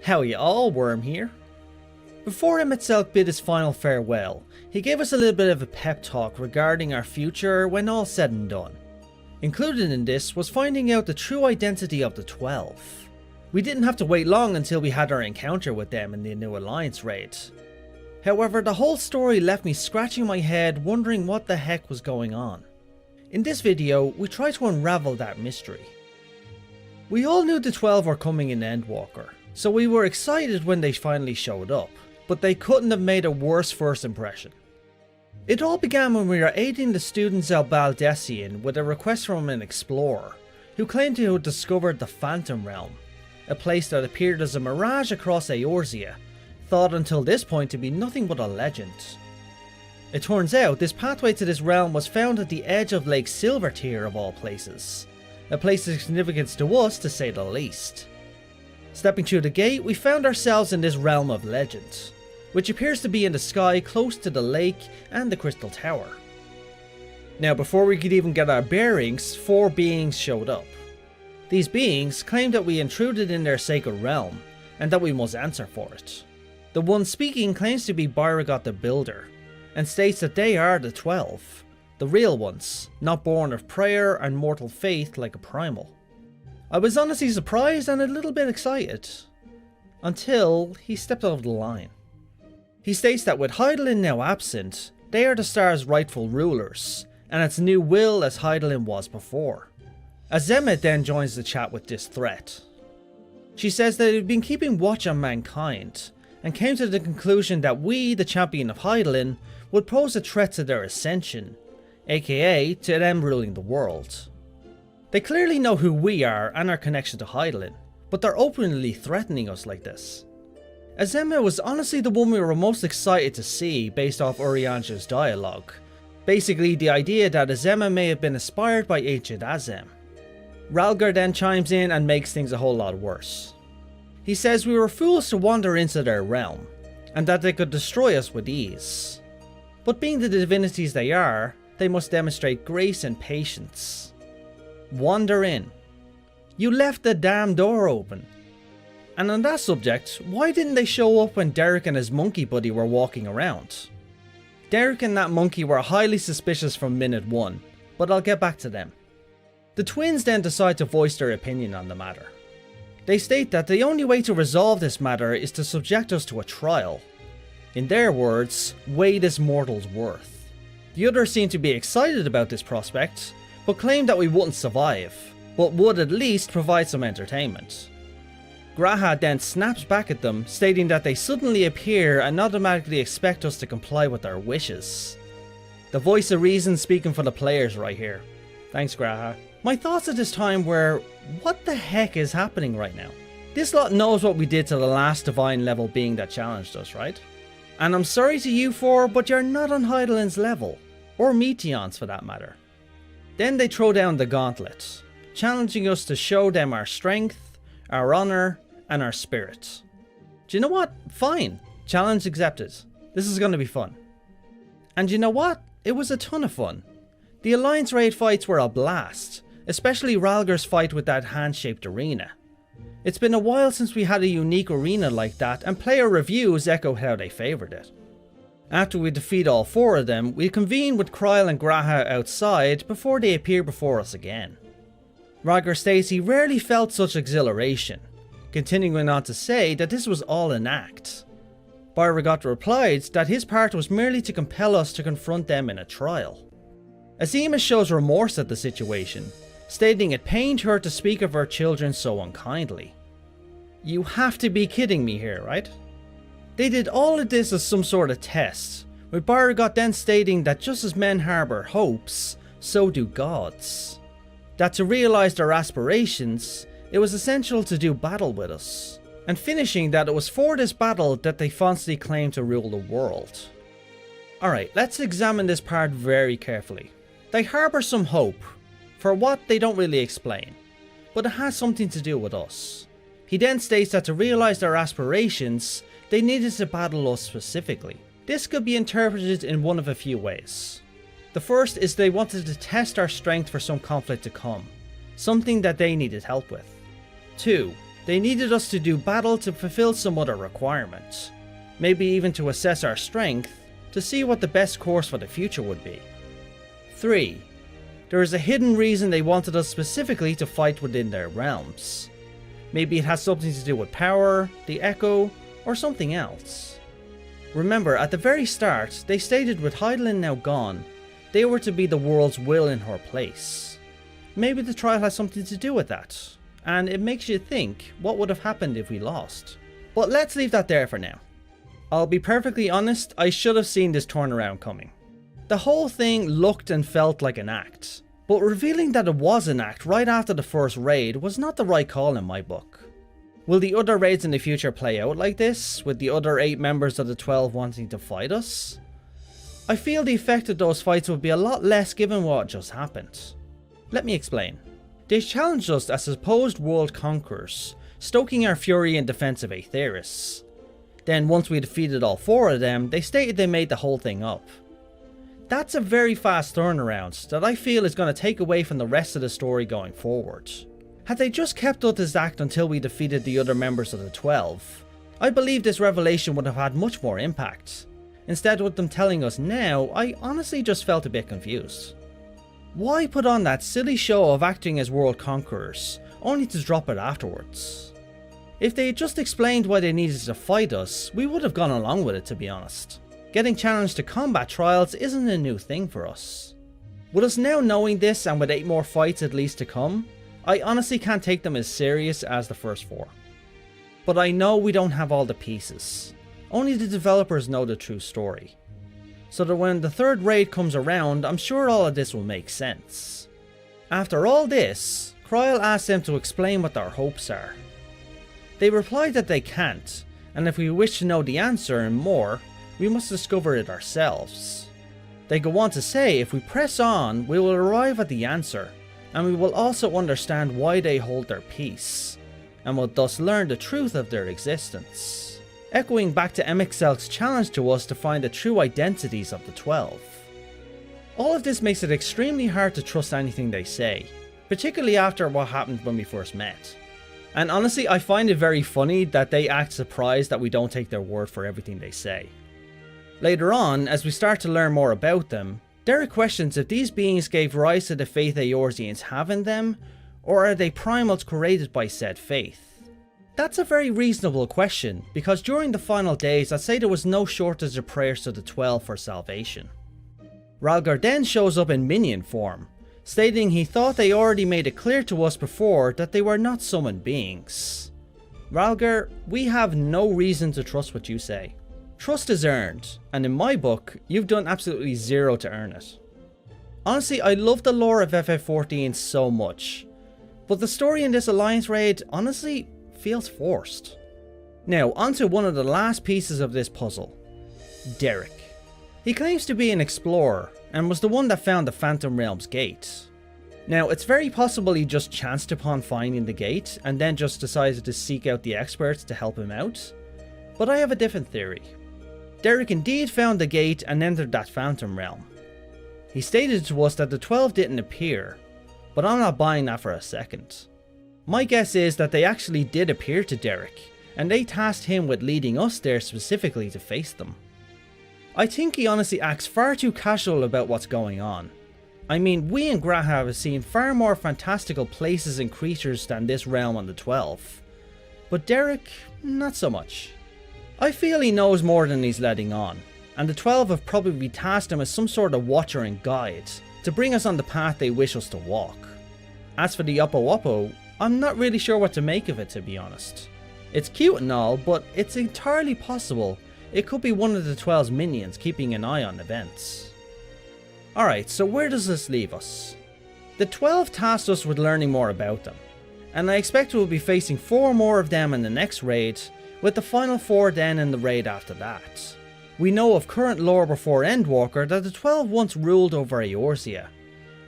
How ya all, Wyrm here. Before Emet bid his final farewell, he gave us a little bit of a pep talk regarding our future when all said and done. Included in this was finding out the true identity of the 12. We didn't have to wait long until we had our encounter with them in the new Alliance raid. However, the whole story left me scratching my head wondering what the heck was going on. In this video, we try to unravel that mystery. We all knew the 12 were coming in Endwalker, so we were excited when they finally showed up, but they couldn't have made a worse first impression. It all began when we were aiding the students of Baldessian with a request from an explorer, who claimed to have discovered the Phantom Realm, a place that appeared as a mirage across Eorzea, thought until this point to be nothing but a legend. It turns out this pathway to this realm was found at the edge of Lake Silvertear of all places, a place of significance to us to say the least. Stepping through the gate, we found ourselves in this realm of legend, which appears to be in the sky close to the lake and the Crystal Tower. Now, before we could even get our bearings, 4 beings showed up. These beings claimed that we intruded in their sacred realm, and that we must answer for it. The one speaking claims to be Byrmlimion the Builder, and states that they are the 12, the real ones, not born of prayer and mortal faith like a primal. I was honestly surprised and a little bit excited, until he stepped over the line. He states that with Hydaelyn now absent, they are the star's rightful rulers, and its new will as Hydaelyn was before. Emet then joins the chat with this threat. She says that they've been keeping watch on mankind, and came to the conclusion that we, the champion of Hydaelyn, would pose a threat to their ascension, aka to them ruling the world. They clearly know who we are and our connection to Hydaelyn, but they're openly threatening us like this. Emet was honestly the one we were most excited to see based off Urianger's dialogue. Basically the idea that Emet may have been inspired by ancient Azem. Rhalgr then chimes in and makes things a whole lot worse. He says we were fools to wander into their realm, and that they could destroy us with ease. But being the divinities they are, they must demonstrate grace and patience. Wander in. You left the damn door open. And on that subject, why didn't they show up when Derek and his monkey buddy were walking around? Derek and that monkey were highly suspicious from minute 1, but I'll get back to them. The twins then decide to voice their opinion on the matter. They state that the only way to resolve this matter is to subject us to a trial. In their words, weigh this mortal's worth. The others seem to be excited about this prospect, but claim that we wouldn't survive, but would at least provide some entertainment. G'raha then snaps back at them, stating that they suddenly appear and automatically expect us to comply with their wishes. The voice of reason speaking for the players right here. Thanks, G'raha. My thoughts at this time were, what the heck is happening right now? This lot knows what we did to the last divine level being that challenged us, right? And I'm sorry to you 4, but you're not on Hydaelyn's level, or Meteion's for that matter. Then they throw down the gauntlet, challenging us to show them our strength, our honor, and our spirit. Do you know what? Fine. Challenge accepted. This is going to be fun. And you know what? It was a ton of fun. The Alliance raid fights were a blast, especially Rhalgr's fight with that hand-shaped arena. It's been a while since we had a unique arena like that, and player reviews echo how they favoured it. After we defeat all 4 of them, we convene with Kryl and G'raha outside before they appear before us again. Rhalgr states he rarely felt such exhilaration, continuing on to say that this was all an act. Byrmlimion replied that his part was merely to compel us to confront them in a trial. Azima shows remorse at the situation, stating it pained her to speak of her children so unkindly. You have to be kidding me here, right? They did all of this as some sort of test, with Byrmlimion then stating that just as men harbour hopes, so do gods. That to realise their aspirations, it was essential to do battle with us, and finishing that it was for this battle that they falsely claimed to rule the world. Alright, let's examine this part very carefully. They harbour some hope, for what they don't really explain, but it has something to do with us. He then states that to realise their aspirations, they needed to battle us specifically. This could be interpreted in one of a few ways. The first is they wanted to test our strength for some conflict to come, something that they needed help with. 2. They needed us to do battle to fulfill some other requirement. Maybe even to assess our strength, to see what the best course for the future would be. 3. There is a hidden reason they wanted us specifically to fight within their realms. Maybe it has something to do with power, the Echo, or something else. Remember, at the very start, they stated with Hydaelyn now gone, they were to be the world's will in her place. Maybe the trial has something to do with that, and it makes you think what would have happened if we lost. But let's leave that there for now. I'll be perfectly honest, I should have seen this turnaround coming. The whole thing looked and felt like an act, but revealing that it was an act right after the first raid was not the right call in my book. Will the other raids in the future play out like this, with the other 8 members of the 12 wanting to fight us? I feel the effect of those fights would be a lot less given what just happened. Let me explain. They challenged us as supposed world conquerors, stoking our fury in defense of Aetheris. Then once we defeated all 4 of them, they stated they made the whole thing up. That's a very fast turnaround that I feel is going to take away from the rest of the story going forward. Had they just kept up this act until we defeated the other members of the 12, I believe this revelation would have had much more impact. Instead, with them telling us now, I honestly just felt a bit confused. Why put on that silly show of acting as world conquerors, only to drop it afterwards? If they had just explained why they needed to fight us, we would have gone along with it, to be honest. Getting challenged to combat trials isn't a new thing for us. With us now knowing this, and with 8 more fights at least to come, I honestly can't take them as serious as the first 4. But I know we don't have all the pieces. Only the developers know the true story. So that when the 3rd raid comes around, I'm sure all of this will make sense. After all this, Kryl asked them to explain what their hopes are. They replied that they can't, and if we wish to know the answer and more, we must discover it ourselves. They go on to say if we press on, we will arrive at the answer, and we will also understand why they hold their peace, and will thus learn the truth of their existence. Echoing back to Emet-Selch's challenge to us to find the true identities of the 12. All of this makes it extremely hard to trust anything they say, particularly after what happened when we first met. And honestly, I find it very funny that they act surprised that we don't take their word for everything they say. Later on, as we start to learn more about them, Derek questions if these beings gave rise to the faith Eorzeans have in them, or are they primals created by said faith? That's a very reasonable question, because during the final days I'd say there was no shortage of prayers to the 12 for salvation. Rhalgr then shows up in minion form, stating he thought they already made it clear to us before that they were not summoned beings. Rhalgr, we have no reason to trust what you say. Trust is earned, and in my book, you've done absolutely zero to earn it. Honestly, I love the lore of FF14 so much, but the story in this Alliance raid honestly feels forced. Now, onto one of the last pieces of this puzzle. Derek. He claims to be an explorer, and was the one that found the Phantom Realm's gate. Now, it's very possible he just chanced upon finding the gate, and then just decided to seek out the experts to help him out, but I have a different theory. Derek indeed found the gate and entered that Phantom Realm. He stated to us that the 12 didn't appear, but I'm not buying that for a second. My guess is that they actually did appear to Derek, and they tasked him with leading us there specifically to face them. I think he honestly acts far too casual about what's going on. I mean, we in G'raha have seen far more fantastical places and creatures than this realm on the 12. But Derek, not so much. I feel he knows more than he's letting on, and the 12 have probably tasked him as some sort of watcher and guide, to bring us on the path they wish us to walk. As for the Oppo Oppo, I'm not really sure what to make of it, to be honest. It's cute and all, but it's entirely possible it could be one of the 12's minions keeping an eye on events. Alright, so where does this leave us? The 12 tasked us with learning more about them, and I expect we'll be facing 4 more of them in the next raid, with the final 4 then in the raid after that. We know of current lore before Endwalker that the 12 once ruled over Eorzea,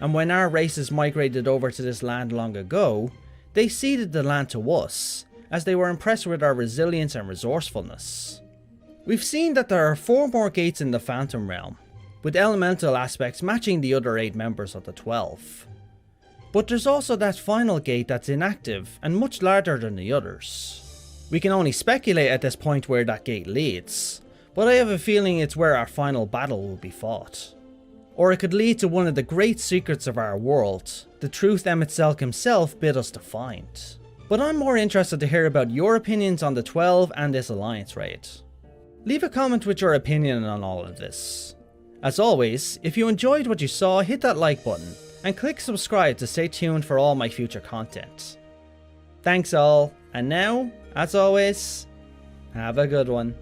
and when our races migrated over to this land long ago, they ceded the land to us, as they were impressed with our resilience and resourcefulness. We've seen that there are 4 more gates in the Phantom Realm, with elemental aspects matching the other 8 members of the 12. But there's also that final gate that's inactive and much larger than the others. We can only speculate at this point where that gate leads, but I have a feeling it's where our final battle will be fought. Or it could lead to one of the great secrets of our world, the truth Emet-Selch himself bid us to find. But I'm more interested to hear about your opinions on the 12 and this alliance raid. Leave a comment with your opinion on all of this. As always, if you enjoyed what you saw, hit that like button, and click subscribe to stay tuned for all my future content. Thanks all, and now, as always, have a good one.